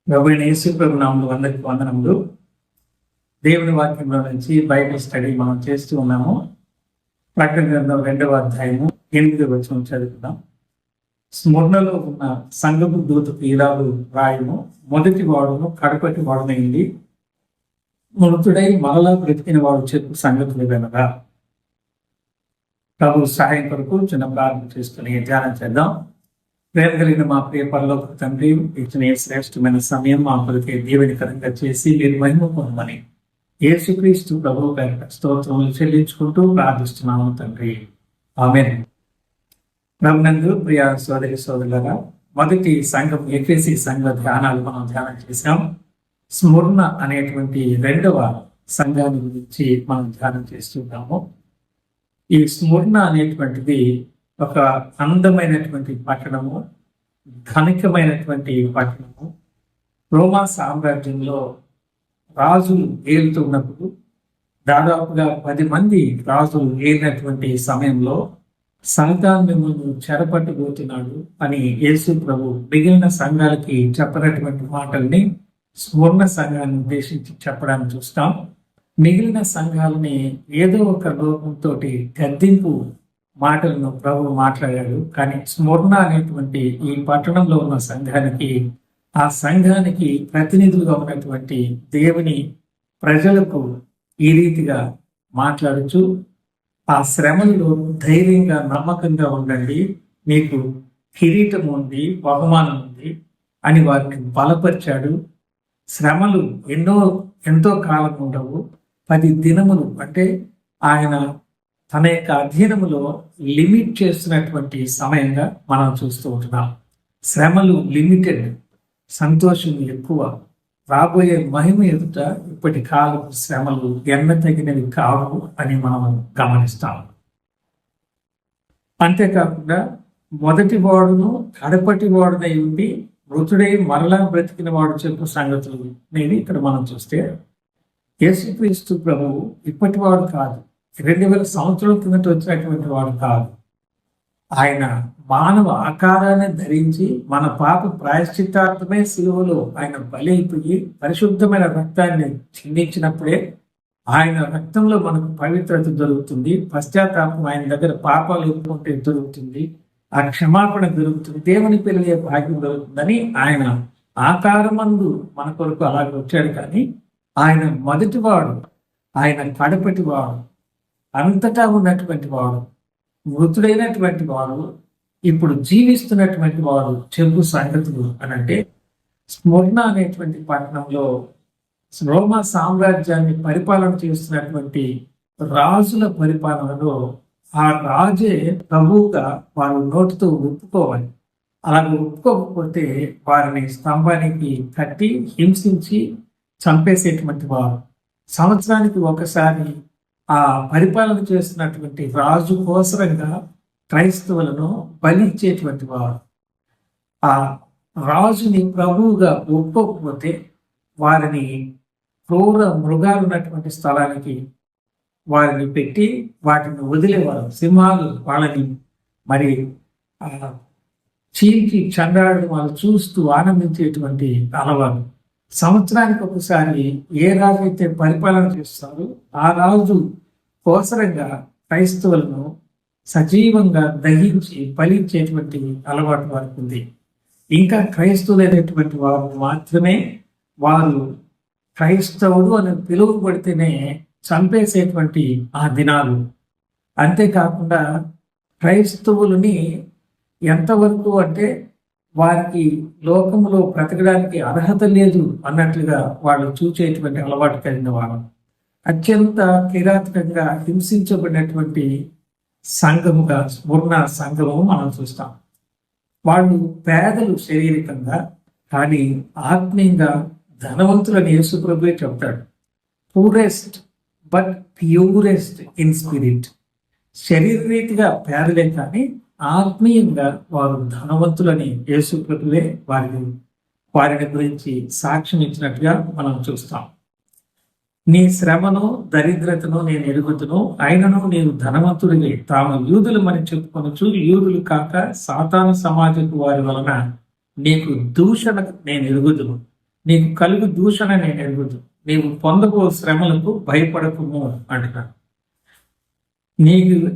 ప్రభువైన యేసు ప్రభు నామములో అందరికీ వందనములు. దేవుని వాక్యంలో నుంచి బైబిల్ స్టడీ మనం చేస్తూ ఉన్నాము. ప్రకటన గ్రంథం 2వ అధ్యాయము 8వ వచనం చదువుకుందాం. స్మరణలో ఉన్న సంఘపు దూతకు ఇలాగు రాయము, మొదటి వాడును కడపటి వాడునైంది, మృతుడై మరలా బ్రతికిన వాడు చెప్పు సంగతులు వినగా. ప్రభు సహాయం కొరకు చిన్న ప్రార్థన చేసుకుని ధ్యానం చేద్దాం. ప్రేమ కలిగిన మా ప్రియ పరలోక తండ్రి, ఇచ్చిన శ్రేష్టమైన సమయం మా కొరకే దీవెనకరంగా చేసి మీరు మహిమ పొందమని యేసుక్రీస్తు ప్రభువు పేరిట స్తోత్రములు చెల్లించుకుంటూ ప్రార్థిస్తున్నాము తండ్రి, ఆమేన్. ప్రభునందు ప్రియ సోదరి సోదరులారా, మొదటి సంఘం ఎఫెసీ సంఘ ధ్యానాలు మనం ధ్యానం చేశాం. స్మరణ అనేటువంటి 2వ సంఘాన్ని గురించి మనం ధ్యానం చేస్తున్నాము. ఈ స్మరణ అనేటువంటిది ఒక అందమైనటువంటి పట్టణము, ధనికమైనటువంటి పట్టణము. రోమా సామ్రాజ్యంలో రాజులు ఏలుతున్నప్పుడు, దాదాపుగా 10 మంది రాజులు ఏలినటువంటి సమయంలో సాతాను మిమ్మల్ని చెరపట్టుబోతున్నాడు అని యేసు ప్రభు మిగిలిన సంఘాలకి చెప్పినటువంటి మాటల్ని స్మరణ సంఘాన్ని ఉద్దేశించి చెప్పడానికి చూస్తాం. మిగిలిన సంఘాలని ఏదో ఒక లోకంతో గద్దింపు మాటలను ప్రభు మాట్లాడాడు. కానీ స్మరణ అనేటువంటి ఈ పట్టణంలో ఉన్న సంఘానికి, ఆ సంఘానికి ప్రతినిధులుగా ఉన్నటువంటి దేవుని ప్రజలకు ఈ రీతిగా మాట్లాడుచు, ఆ శ్రమలలో ధైర్యంగా నమ్మకంగా ఉండండి, మీకు కిరీటం ఉంది, బహుమానం ఉంది అని వారిని బలపరిచాడు. శ్రమలు ఎంతో కాలం ఉండవు, 10 దినములు అంటే ఆయన తన యొక్క అధ్యయనములో లిమిట్ చేస్తున్నటువంటి సమయంగా మనం చూస్తూ ఉంటున్నాం. శ్రమలు లిమిటెడ్, సంతోషం ఎక్కువ. రాబోయే మహిమ ఎదుట ఇప్పటి కాలపు శ్రమలు తగినవి కావు అని మనం గమనిస్తాం. అంతేకాకుండా మొదటి వాడును కడపటి వాడునై ఉండి మృతుడై మరలా బ్రతికిన వాడు చెప్పు సంగతులు నేను ఇక్కడ మనం చూస్తే, యేసుక్రీస్తు ప్రభువు ఇప్పటివాడు కాదు, 2000 సంవత్సరాల కిందట వచ్చినటువంటి వాడు కాదు. ఆయన మానవ ఆకారాన్ని ధరించి మన పాప ప్రాయశ్చిత్తార్థమే సిలువలో ఆయన బలైపోయి పరిశుద్ధమైన రక్తాన్ని చిందించినప్పుడే ఆయన రక్తంలో మనకు పవిత్రత దొరుకుతుంది, పశ్చాత్తాపం ఆయన దగ్గర పాపాలు ఎదుర్కొంటే దొరుకుతుంది, ఆ క్షమాపణ దొరుకుతుంది, దేవుని పిల్లలే భాగ్యం దొరుకుతుందని ఆయన ఆకారమందు మన కొరకు అలాగే వచ్చాడు. కానీ ఆయన మొదటివాడు, ఆయన కడపటి వాడు, అంతటా ఉన్నటువంటి వాడు, మృతుడైనటువంటి వాడు, ఇప్పుడు జీవిస్తున్నటువంటి వాడు చెప్పు సంగతులు అని అంటే, స్మరణ అనేటువంటి పట్టణంలో రోమా సామ్రాజ్యాన్ని పరిపాలన చేస్తున్నటువంటి రాజుల పరిపాలనలో ఆ రాజే ప్రభువుగా వారు నోటితో ఒప్పుకోవాలి. అలాగే ఒప్పుకోకపోతే వారిని స్తంభానికి కట్టి హింసించి చంపేసేటువంటి వారు. సంవత్సరానికి ఒకసారి ఆ పరిపాలన చేస్తున్నటువంటి రాజు కోసరంగా క్రైస్తవులను బలిచ్చేటువంటి వారు. ఆ రాజుని ప్రభువుగా ఒప్పుకోకపోతే వారిని క్రూర మృగాలు ఉన్నటువంటి స్థలానికి వారిని పెట్టి వాటిని వదిలేవారు. సింహాలు వాళ్ళని మరి చీల్చి చండాడడం వాళ్ళు చూస్తూ ఆనందించేటువంటి అలవాటు. సంవత్సరానికి ఒకసారి ఏ రాజు అయితే పరిపాలన చేస్తారో ఆ రాజు కోసరంగా క్రైస్తవులను సజీవంగా దహించి ఫలించేటువంటి అలవాటు వారికి ఉంది. ఇంకా క్రైస్తవులైనటువంటి వారు మాత్రమే వారు క్రైస్తవుడు అని పిలువబడితేనే చంపేసేటువంటి ఆ దినాలు. అంతేకాకుండా క్రైస్తవులని ఎంతవరకు అంటే వారికి లోకంలో బ్రతకడానికి అర్హత లేదు అన్నట్లుగా వాళ్ళు చూచేటువంటి అలవాటు కలిగిన వారు. అత్యంత కిరాతకంగా హింసించబడినటువంటి సంఘముగా స్మరణ సంఘము మనం చూస్తాం. వాళ్ళు పేదలు శారీరకంగా, కానీ ఆత్మీయంగా ధనవంతులని యేసు ప్రభువే చెప్తాడు. Poorest but purest in spirit. శరీరరీతిగా పేదలే కానీ ఆత్మీయంగా వారు ధనవంతులని యేసు ప్రభువే వారిని గురించి సాక్ష్యం ఇచ్చినట్టుగా మనం చూస్తాం. నీ శ్రమను దరిద్రతను నేను ఎరుగుతును, అయినను నీవు ధనవంతుడిని తాము యూదులమని చెప్పుకొనొచ్చు, యూదులు కాక సాతాను సమాజపు వారి వలన నీకు దూషణ నేను ఎరుగుదును. నీకు కలుగు దూషణ నేను ఎరుగుదు, నీవు పొందబో శ్రమలకు భయపడకుము అంటున్నాను.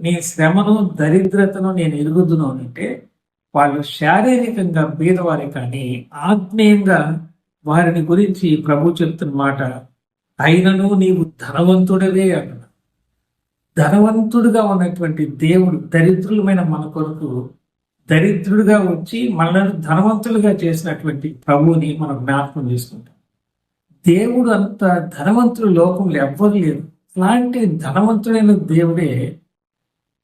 నీ శ్రమను దరిద్రతను నేను ఎరుగుదును అంటే వాళ్ళు శారీరకంగా బీదవారే కానీ ఆత్మీయంగా వారిని గురించి ప్రభు చెప్తున్న మాట, అయినను నీవు ధనవంతుడవే అంటున్నా. ధనవంతుడుగా ఉన్నటువంటి దేవుడు దరిద్రులమైన మన కొరకు దరిద్రుడిగా వచ్చి మనల్ని ధనవంతులుగా చేసినటువంటి ప్రభువుని మనం జ్ఞాపకం చేసుకుంటాం. దేవుడు అంత ధనవంతుడు లోకంలో ఎవ్వరు లేరు. అలాంటి ధనవంతుడైన దేవుడే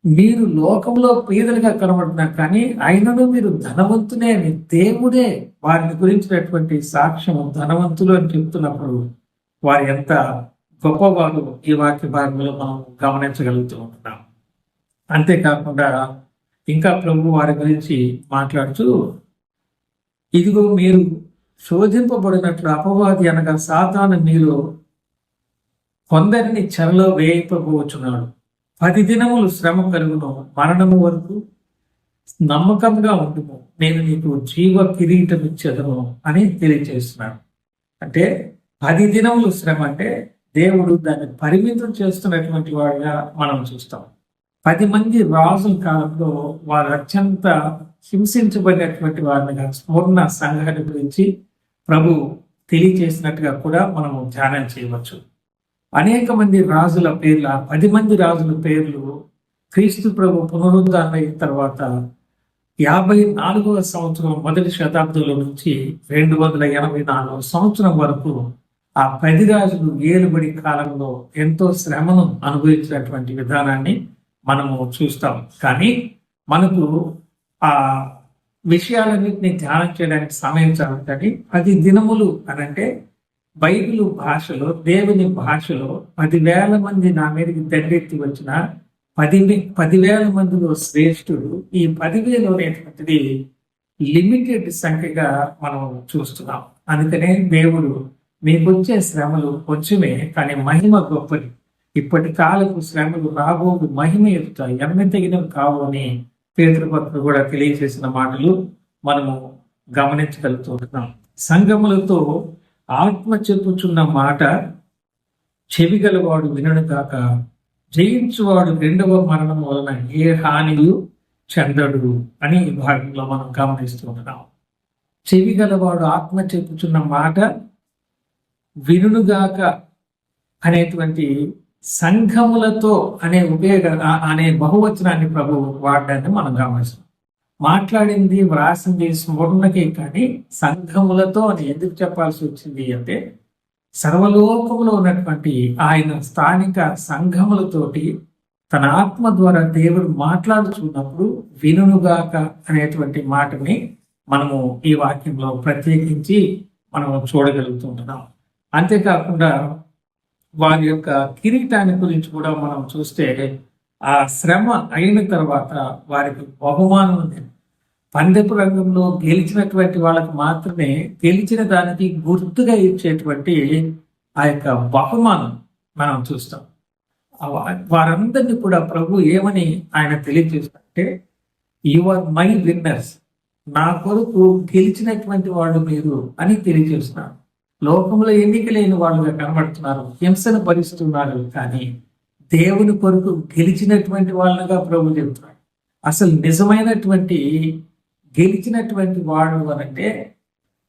మీరు లోకంలో పేదలుగా కనబడుతున్నారు, కానీ అయినను మీరు ధనవంతునే అని దేవుడే వారిని గురించినటువంటి సాక్ష్యం ధనవంతులు అని చెప్తున్నప్పుడు వారు ఎంత గొప్పవారు ఈ వాక్య భాగంలో మనం గమనించగలుగుతూ ఉంటున్నాం. అంతేకాకుండా ఇంకా ప్రభు వారి గురించి మాట్లాడుతూ, ఇదిగో మీరు శోధింపబడినట్లు అపవాది అనగా సాతాను మీలో కొందరిని చెరలో వేయకపోవచ్చున్నాడు. 10 దినములు శ్రమ కలుగును, మరణము వరకు నమ్మకంగా ఉండుము, నేను నీకు జీవ కిరీటం ఇచ్చేదను అని తెలియజేస్తున్నాడు. అంటే 10 దినములు శ్రమ అంటే దేవుడు దాన్ని పరిమితం చేస్తున్నటువంటి వాడిగా మనం చూస్తాం. 10 మంది రాజుల కాలంలో వారు అత్యంత హింసించబడినటువంటి వారిని పూర్ణ సంఘాన్ని గురించి ప్రభు తెలియజేసినట్టుగా కూడా మనం ధ్యానం చేయవచ్చు. అనేక మంది రాజుల పేర్ల 10 మంది రాజుల పేర్లు క్రీస్తు ప్రభు పునరుద్ధరణ అయిన తర్వాత 54వ సంవత్సరం మొదటి శతాబ్దంలో నుంచి 284వ సంవత్సరం వరకు ఆ 10 రాజులు ఏలుబడి కాలంలో ఎంతో శ్రమను అనుభవించినటువంటి విధానాన్ని మనము చూస్తాం. కానీ మనకు ఆ విషయాలన్నింటినీ ధ్యానం చేయడానికి సమయం చాలు. కానీ 10 దినములు అనంటే బైబిల్ భాషలో, దేవుని భాషలో 10,000 మంది నా మీదకి దండెత్తి వచ్చిన 10,000 మందిలో శ్రేష్ఠుడు ఈ 10,000 అనేటువంటిది లిమిటెడ్ సంఖ్యగా మనం చూస్తున్నాం. అందుకనే దేవుడు మీకు వచ్చే శ్రమలు కొంచెమే కానీ మహిమ గొప్పది, ఇప్పటి కాలపు శ్రమలు రాబోదు మహిమ ఎదుట ఎన్నతగినవి కావు అని పేతురు భక్తుడు కూడా తెలియజేసిన మాటలు మనము గమనించగలుగుతున్నాం. సంఘములతో ఆత్మ చెప్పుచున్న మాట చెవిగలవాడు వినడు కాక, జయించువాడు 2వ మరణం వలన ఏ హానియు చెందడు అని ఈ భాగంలో మనం గమనిస్తున్నాం. చెవిగలవాడు ఆత్మ చెప్పుచున్న మాట వినుగాక అనేటువంటి సంఘములతో అనే బహువచనాన్ని ప్రభు వాడడాన్ని మనం గమనిస్తాం. మాట్లాడింది వ్రాసింది స్మరణకే కానీ సంఘములతో అని ఎందుకు చెప్పాల్సి వచ్చింది అంటే సర్వలోకములో ఉన్నటువంటి ఆయన స్థానిక సంఘములతోటి తన ఆత్మ ద్వారా దేవుడు మాట్లాడుతున్నప్పుడు వినుగాక అనేటువంటి మాటని మనము ఈ వాక్యంలో ప్రత్యేకించి మనము చూడగలుగుతుంటున్నాం. అంతేకాకుండా వారి యొక్క కిరీటాన్ని గురించి కూడా మనం చూస్తే ఆ శ్రమ అయిన తర్వాత వారికి బహుమానం ఉంది. పందెపు రంగంలో గెలిచినటువంటి వాళ్ళకి మాత్రమే గెలిచిన దానికి గుర్తుగా ఇచ్చేటువంటి ఆ యొక్క బహుమానం మనం చూస్తాం. వారందరినీ కూడా ప్రభు ఏమని ఆయన తెలియజేస్తారంటే, యు ఆర్ మై విన్నర్స్, నా కొరకు గెలిచినటువంటి వాళ్ళు మీరు అని తెలియజేస్తున్నారు. లోకంలో ఎన్నిక లేని వాళ్ళుగా కనబడుతున్నారు, హింసను భరిస్తున్నారు, కానీ దేవుని కొరకు గెలిచినటువంటి వాళ్ళగా ప్రభు చెబుతున్నాడు. అసలు నిజమైనటువంటి గెలిచినటువంటి వాడు అనంటే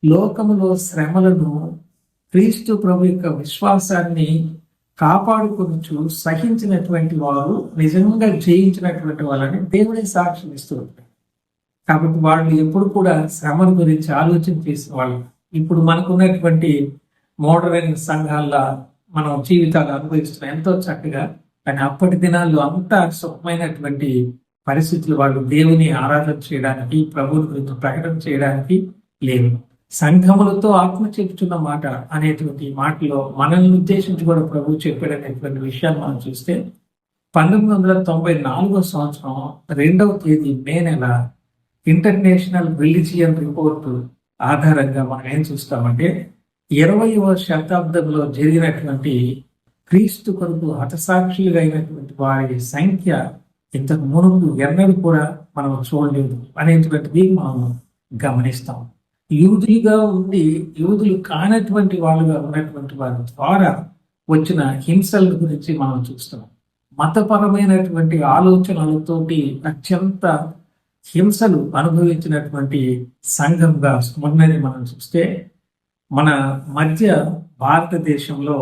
లోకములో శ్రమలను క్రీస్తు ప్రభు యొక్క విశ్వాసాన్ని కాపాడుకొనుచు సహించినటువంటి వారు నిజంగా జయించినటువంటి వాళ్ళని దేవుడే సాక్ష్యం ఇస్తూ ఉంటాడు. కాబట్టి వాళ్ళు ఎప్పుడు కూడా శ్రమల గురించి ఆలోచన చేసిన వాళ్ళు. ఇప్పుడు మనకున్నటువంటి మోడర్న్ సంఘాల్లో మనం జీవితాలు అనుభవిస్తున్నాం ఎంతో చక్కగా, కానీ అప్పటి దినాల్లో అంత సుఖమైనటువంటి పరిస్థితులు వాళ్ళు దేవుని ఆరాధన చేయడానికి, ప్రభువుని గురించి ప్రకటన చేయడానికి లేవు. సంఘములతో ఆత్మ చెప్పుచున్న మాట అనేటువంటి మాటలో మనల్ని ఉద్దేశించి కూడా ప్రభు చెప్పాడనేటువంటి విషయాన్ని మనం చూస్తే 1994వ సంవత్సరం 2వ తేదీ మే నెల ఇంటర్నేషనల్ రిలీజియన్ రిపోర్టు ఆధారంగా మనం ఏం చూస్తామంటే 20వ శతాబ్దంలో జరిగినటువంటి క్రీస్తు కొరకు హతసాక్షులుగా అయినటువంటి వారి సంఖ్య ఇంతకు మునుపు ఎన్నడూ కూడా మనం చూడలేదు అనేటువంటిది మనం గమనిస్తాం. యూదులుగా ఉండి యూదులు కానటువంటి వాళ్ళుగా ఉన్నటువంటి వారి ద్వారా వచ్చిన హింసల గురించి మనం చూస్తున్నాం. మతపరమైనటువంటి ఆలోచనలతోటి అత్యంత హింసలు అనుభవించినటువంటి సంఘంగా ఉన్నది మనం చూస్తే, మన మధ్య భారతదేశంలో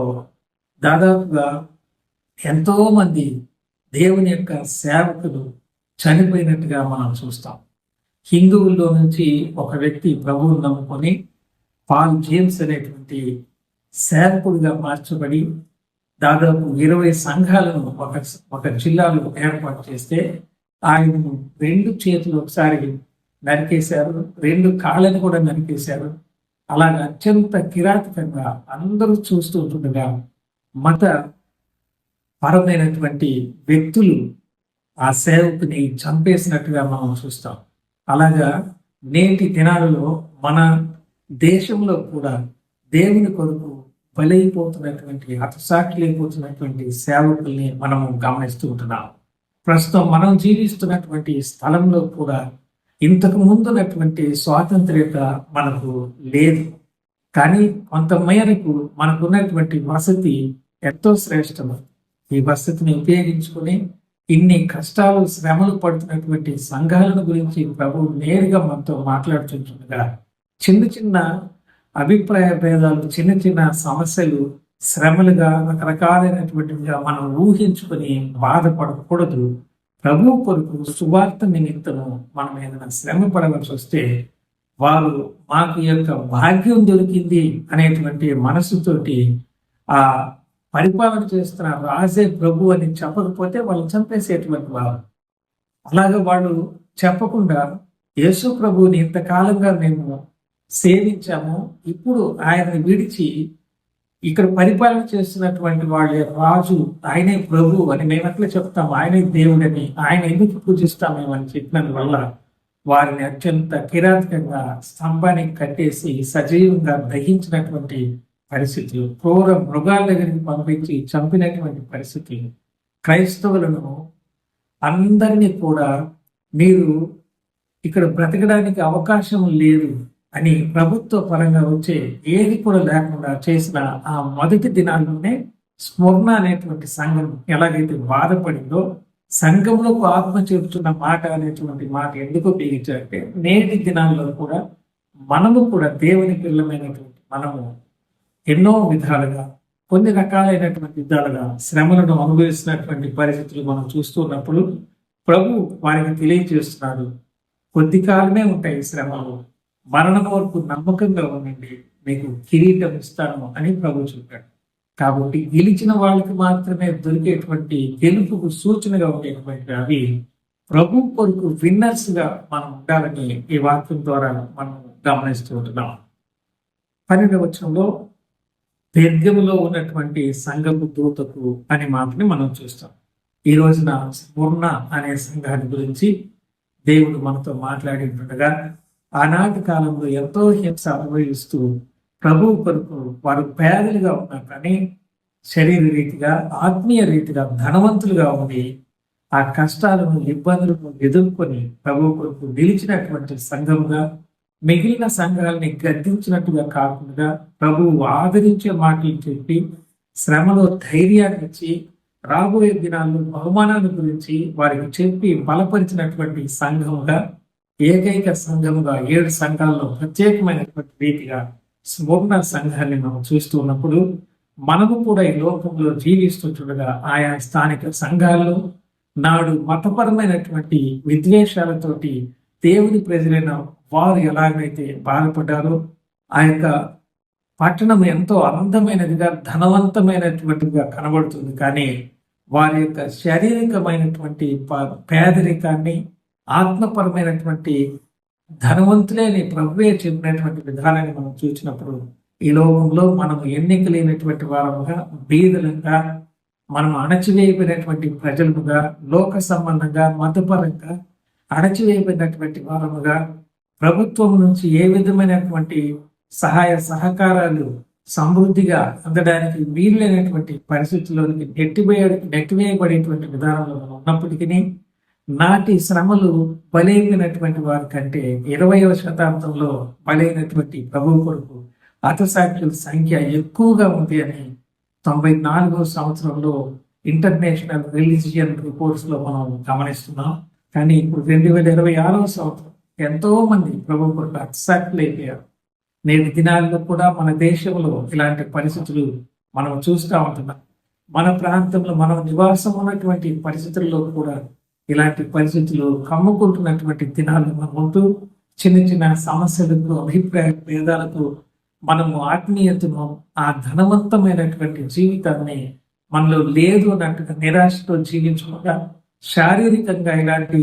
దాదాపుగా ఎంతో మంది దేవుని యొక్క సేవకులు చనిపోయినట్టుగా మనం చూస్తాం. హిందువుల్లో నుంచి ఒక వ్యక్తి ప్రభువును నమ్ముకొని పాల్ జేమ్స్ అనేటువంటి సేవకుడిగా మార్చబడి దాదాపు 20 సంఘాలను ఒక జిల్లాలో ఏర్పాటు చేస్తే, ఆయనను 2 చేతులు ఒకసారి నరికేశారు, 2 కాళ్ళని కూడా నరికేశారు. అలాగా అత్యంత కిరాతకంగా అందరూ చూస్తూ ఉంటుండగా మత పరమైనటువంటి వ్యక్తులు ఆ సేవకుని చంపేసినట్టుగా మనం చూస్తాం. అలాగా నేటి దినాలలో మన దేశంలో కూడా దేవుని కొరకు బలైపోతున్నటువంటి హతసాక్షులైపోతున్నటువంటి సేవకుల్ని మనము గమనిస్తూ ఉంటున్నాం. ప్రస్తుతం మనం జీవిస్తున్నటువంటి స్థలంలో కూడా ఇంతకు ముందున్నటువంటి స్వాతంత్ర్యత మనకు లేదు. కానీ కొంత మేరకు మనకున్నటువంటి వసతి ఎంతో శ్రేష్టము. ఈ వసతిని ఉపయోగించుకొని ఇన్ని కష్టాలు శ్రమలు పడుతున్నటువంటి సంఘాలను గురించి ప్రభువు నేరుగా మనతో మాట్లాడుతుండగా చిన్న చిన్న అభిప్రాయ భేదాలు, చిన్న చిన్న సమస్యలు, శ్రమలుగా రకరకాలైనటువంటివిగా మనం ఊహించుకొని బాధపడకూడదు. ప్రభు కొరకు సువార్త నిమిత్తము మనం ఏదైనా శ్రమ పడవలసి వస్తే వారు మాకు యొక్క భాగ్యం దొరికింది అనేటువంటి మనసుతోటి ఆ పరిపాలన చేస్తున్న రాజే ప్రభు అని చెప్పకపోతే వాళ్ళు చంపేసేటువంటి వారు. అలాగే వాళ్ళు చెప్పకుండా యేసు ప్రభువుని ఇంతకాలంగా మేము సేవించాము, ఇప్పుడు ఆయన్ని విడిచి ఇక్కడ పరిపాలన చేస్తున్నటువంటి వాళ్ళే రాజు, ఆయనే ప్రభు అని మేము ఎట్లా చెప్తాము, ఆయనే దేవుడని, ఆయన ఎందుకు పూజిస్తామేమని చెప్పినందువల్ల వారిని అత్యంత కిరాతకంగా స్తంభానికి కట్టేసి సజీవంగా దహించినటువంటి పరిస్థితులు, క్రూర మృగాల దగ్గరికి పంపించి చంపినటువంటి పరిస్థితులు. క్రైస్తవులను అందరినీ కూడా మీరు ఇక్కడ బ్రతకడానికి అవకాశం లేదు అని ప్రభుత్వ పరంగా వచ్చే ఏది కూడా లేకుండా చేసిన ఆ మొదటి దినాల్లోనే స్మరణ అనేటువంటి సంఘం ఎలాగైతే బాధపడిందో, సంఘంలోకి ఆత్మ చెబుతున్న మాట అనేటువంటి మాట ఎందుకు ఉపయోగించారంటే, నేటి దినాల్లో కూడా మనము కూడా దేవుని పిల్లమైనటువంటి మనము ఎన్నో విధాలుగా కొన్ని రకాలైనటువంటి విధాలుగా శ్రమలను అనుభవిస్తున్నటువంటి పరిస్థితులు మనం చూస్తున్నప్పుడు ప్రభు వారికి తెలియజేస్తున్నాడు, కొద్ది కాలమే ఉంటాయి శ్రమలు, మరణం వరకు నమ్మకంగా ఉండండి, మీకు కిరీటం ఇస్తాను అని ప్రభు చెప్పాడు. కాబట్టి గెలిచిన వాళ్ళకి మాత్రమే దొరికేటువంటి గెలుపుకు సూచనగా ఉండేటువంటి అవి ప్రభు కొరకు విన్నర్స్ గా మనం ఉండాలని ఈ వాక్యం ద్వారా మనం గమనిస్తూ ఉంటున్నాం. 12వ వచనంలో పెర్గములో ఉన్నటువంటి సంఘపు దూతకు అనే మాటని మనం చూస్తాం. ఈ రోజున స్మరణ అనే సంఘాన్ని గురించి దేవుడు మనతో మాట్లాడింటుండగా, ఆనాటి కాలంలో ఎంతో హింస అనుభవిస్తూ ప్రభువు కొరకు వారు పేదలుగా ఉన్నారు, కానీ శరీర రీతిగా ఆత్మీయ రీతిగా ధనవంతులుగా ఉండి ఆ కష్టాలను ఇబ్బందులను ఎదుర్కొని ప్రభువు కొరకు నిలిచినటువంటి సంఘముగా, మిగిలిన సంఘాలని గద్దించినట్టుగా కాకుండా ప్రభువు ఆదరించే మాటలు చెప్పి శ్రమలో ధైర్యాన్ని ఇచ్చి రాబోయే దినాల్లో బహుమానాల గురించి వారికి చెప్పి బలపరిచినటువంటి సంఘముగా, ఏకైక సంఘముగా 7 సంఘాల్లో ప్రత్యేకమైనటువంటి రీతిగా స్మరణ సంఘాన్ని మనం చూస్తూ ఉన్నప్పుడు, మనము కూడా ఈ లోకంలో జీవిస్తుండగా ఆయా స్థానిక సంఘాల్లో నాడు మతపరమైనటువంటి విద్వేషాలతోటి దేవుని ప్రజలైన వారు ఎలాగైతే బాధపడ్డారో, ఆ యొక్క పట్టణం ఎంతో అందమైనదిగా ధనవంతమైనటువంటిగా కనబడుతుంది, కానీ వారి యొక్క శారీరకమైనటువంటి పేదరికాన్ని, ఆత్మపరమైనటువంటి ధనవంతులేని ప్రభువే చెప్పినటువంటి విధానాన్ని మనం చూసినప్పుడు, ఈ లోకంలో మనం ఎన్నిక లేనటువంటి వారముగా, బీదలంగా, మనం అణచివేయబడినటువంటి ప్రజలుగా, లోక సంబంధంగా, మతపరంగా అణచివేయబడినటువంటి వారముగా, ప్రభుత్వం నుంచి ఏ విధమైనటువంటి సహాయ సహకారాలు సమృద్ధిగా అందడానికి వీలైనటువంటి పరిస్థితుల్లోనికి నెట్టివేయబడేటువంటి విధానంలో మనం ఉన్నప్పటికీ, నాటి శ్రమలు బలైనటువంటి వారి కంటే 20వ శతాబ్దంలో బలైనటువంటి ప్రభు కొరకు హతసాక్షుల సంఖ్య ఎక్కువగా ఉంది అని 94వ సంవత్సరంలో ఇంటర్నేషనల్ రిలీజియన్ రిపోర్ట్స్ లో మనం గమనిస్తున్నాం. కానీ ఇప్పుడు 2026వ సంవత్సరం ఎంతో మంది ప్రభు కొరకు హతసాక్షులు అయిపోయారు. నేటి దినాల్లో కూడా మన దేశంలో ఇలాంటి పరిస్థితులు మనం చూస్తూ ఉంటున్నాం. మన ప్రాంతంలో మనం నివాసం ఉన్నటువంటి పరిస్థితుల్లో కూడా ఇలాంటి పరిస్థితులు కమ్ముకుంటున్నటువంటి దినాలు మనం ఉంటూ చిన్న చిన్న సమస్యలకు అభిప్రాయ భేదాలకు మనము ఆత్మీయతను ఆ ధనవంతమైనటువంటి జీవితాన్ని మనలో లేదు అన్నట్టుగా నిరాశతో జీవించకుండా శారీరకంగా ఇలాంటి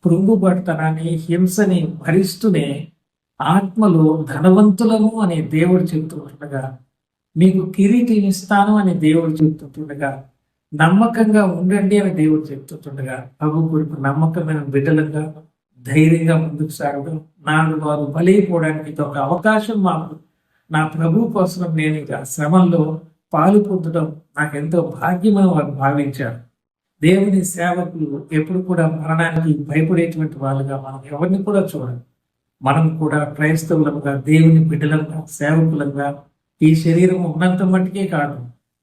కృంగుబడతనాన్ని హింసని భరిస్తూనే ఆత్మలో ధనవంతులము అనే దేవుడు చెబుతుండగా, మీకు కిరీటం ఇస్తాను అని దేవుడు చెబుతుండగా, నమ్మకంగా ఉండండి అని దేవుడు చెప్తుండగా, ప్రభు కొరకు నమ్మకమైన బిడ్డలుగా ధైర్యంగా ముందుకు సాగడం, నాడు వారు బలైపోవడానికి ఇది ఒక అవకాశం. మాకు నా ప్రభు కోసం నేను ఇక శ్రమంలో పాలు పొందడం నాకెంతో భాగ్యమని వారు భావించారు. దేవుని సేవకులు ఎప్పుడు కూడా మరణానికి భయపడేటువంటి వాళ్ళుగా మనం ఎవరిని కూడా చూడాలి. మనం కూడా క్రైస్తవులుగా, దేవుని బిడ్డలుగా, సేవకులుగా ఈ శరీరం ఉన్నంత మట్టుకే కాదు,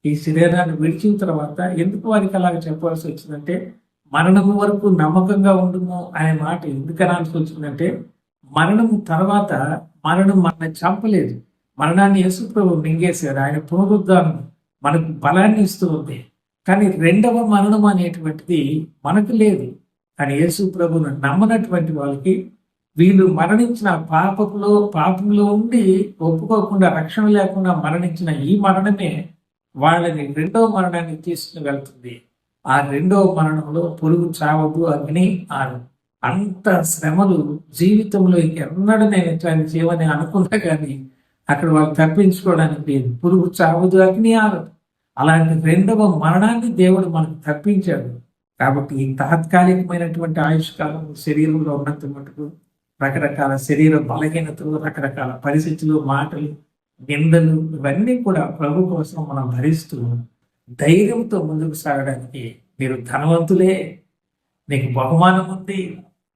ఈ శరీరాన్ని విడిచిన తర్వాత ఎందుకు వారికి అలాగ చెప్పాల్సి వచ్చిందంటే, మరణము వరకు నమ్మకంగా ఉండుము అనే మాట ఎందుకు అనాల్సి వచ్చిందంటే, మరణము తర్వాత మరణం మనల్ని చంపలేదు. మరణాన్ని యేసు ప్రభువు మింగేశారు. ఆయన పునరుద్ధానం మనకు బలాన్ని ఇస్తూ ఉంది. కానీ రెండవ మరణం అనేటువంటిది మనకు లేదు. కానీ యేసు ప్రభువును నమ్మనటువంటి వాళ్ళకి వీళ్ళు మరణించిన పాపంలో ఉండి ఒప్పుకోకుండా రక్షణ లేకుండా మరణించిన ఈ మరణమే వాళ్ళని రెండవ మరణాన్ని తీసుకుని వెళ్తుంది. ఆ రెండవ మరణంలో పురుగు చావదు, అగ్ని ఆరు. అంత శ్రమలు జీవితంలో ఇంకెన్నడూ నేను ఇట్లా చేయమని అనుకున్నా కానీ అక్కడ వాళ్ళు తప్పించుకోవడానికి లేదు. పురుగు చావదు, అగ్ని ఆరదు. అలాంటి రెండవ మరణాన్ని దేవుడు మనకు తప్పించాడు. కాబట్టి ఈ తాత్కాలికమైనటువంటి ఆయుష్కాలం శరీరంలో ఉన్నంత మటుకు రకరకాల శరీర బలహీనతలు, రకరకాల పరిస్థితులు, మాటలు, నిందలు ఇవన్నీ కూడా ప్రభు కోసం మనం భరిస్తూ ధైర్యంతో ముందుకు సాగడానికి మీరు ధనవంతులే, మీకు బహుమానం ఉంది,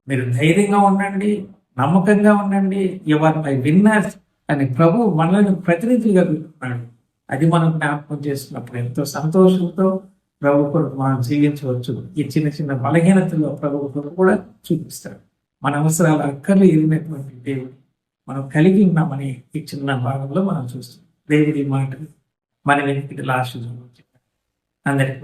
మీరు ధైర్యంగా ఉండండి, నమ్మకంగా ఉండండి, ఎవర్ మై విన్నర్స్ అని ప్రభు మనల్ని ప్రతినిధులుగా పెట్టుకున్నాడు. అది మనం జ్ఞాపకం చేసుకున్నప్పుడు ఎంతో సంతోషంతో ప్రభు కొరకు మనం జీవించవచ్చు. ఈ చిన్న చిన్న బలహీనతలో ప్రభు కొరకు కూడా చూపిస్తాడు. మన అవసరాల అక్కర్లు ఎరిగినటువంటి దేవుడు మనం కలిగి ఉన్నామని ఈ చిన్న భాగంలో మనం చూస్తాం. దేవుడి మాటలు మన వెనుకటి ఆశీర్వాదం అందరికీ